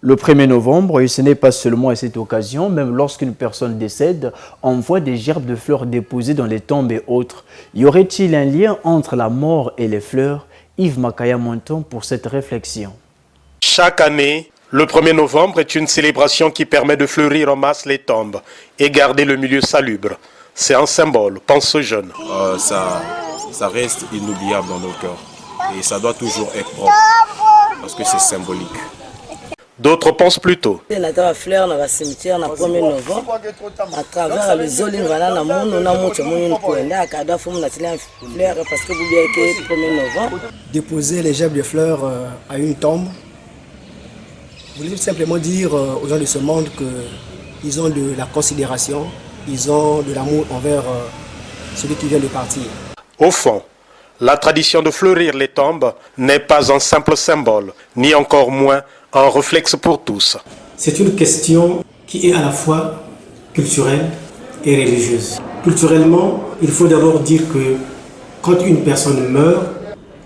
Le 1er novembre, et ce n'est pas seulement à cette occasion, même lorsqu'une personne décède, on voit des gerbes de fleurs déposées dans les tombes et autres. Y aurait-il un lien entre la mort et les fleurs? Yves Makaya Monton pour cette réflexion. Chaque année, le 1er novembre est une célébration qui permet de fleurir en masse les tombes et garder le milieu salubre. C'est un symbole, pense ce jeune. Ça reste inoubliable dans nos cœurs et ça doit toujours être propre parce que c'est symbolique. D'autres pensent plutôt. La fleur dans le cimetière le 1er novembre, à travers les olines, voilà, on a parce que vous voyez que le 1er novembre. Déposer les gerbes de fleurs à une tombe, vous voulez simplement dire aux gens de ce monde qu'ils ont de la considération, ils ont de l'amour envers celui qui vient de partir. Au fond, la tradition de fleurir les tombes n'est pas un simple symbole, ni encore moins un réflexe pour tous. C'est une question qui est à la fois culturelle et religieuse. Culturellement, il faut d'abord dire que quand une personne meurt,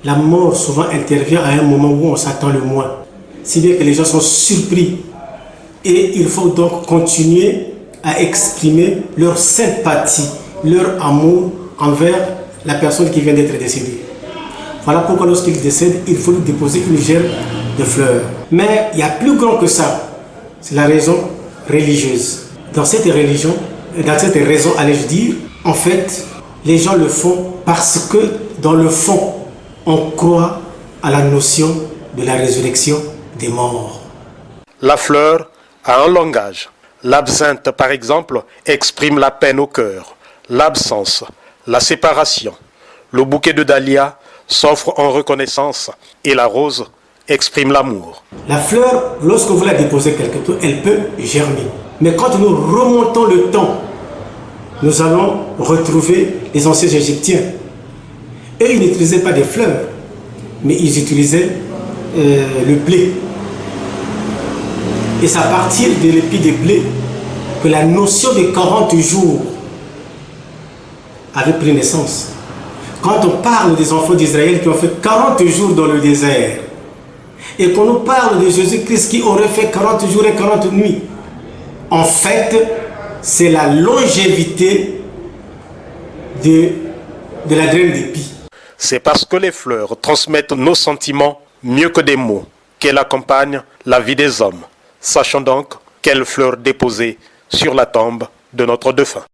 la mort souvent intervient à un moment où on s'attend le moins. Si bien que les gens sont surpris. Et il faut donc continuer à exprimer leur sympathie, leur amour envers la personne qui vient d'être décédée. Voilà pourquoi lorsqu'il décède, il faut lui déposer une gerbe de fleurs. Mais il y a plus grand que ça. C'est la raison religieuse. Dans cette raison, allais-je dire, en fait, les gens le font parce que, dans le fond, on croit à la notion de la résurrection des morts. La fleur a un langage. L'absinthe, par exemple, exprime la peine au cœur, l'absence, la séparation. Le bouquet de dahlia s'offre en reconnaissance et la rose exprime l'amour. La fleur, lorsque vous la déposez quelque part, elle peut germer. Mais quand nous remontons le temps, nous allons retrouver les anciens Égyptiens. Eux, ils n'utilisaient pas des fleurs, mais ils utilisaient le blé. Et c'est à partir de l'épi de blé que la notion de 40 jours avait pris naissance. Quand on parle des enfants d'Israël qui ont fait 40 jours dans le désert, et qu'on nous parle de Jésus-Christ qui aurait fait 40 jours et 40 nuits, en fait, c'est la longévité de la graine d'épi. C'est parce que les fleurs transmettent nos sentiments mieux que des mots qu'elles accompagnent la vie des hommes. Sachons donc quelles fleurs déposer sur la tombe de notre défunt.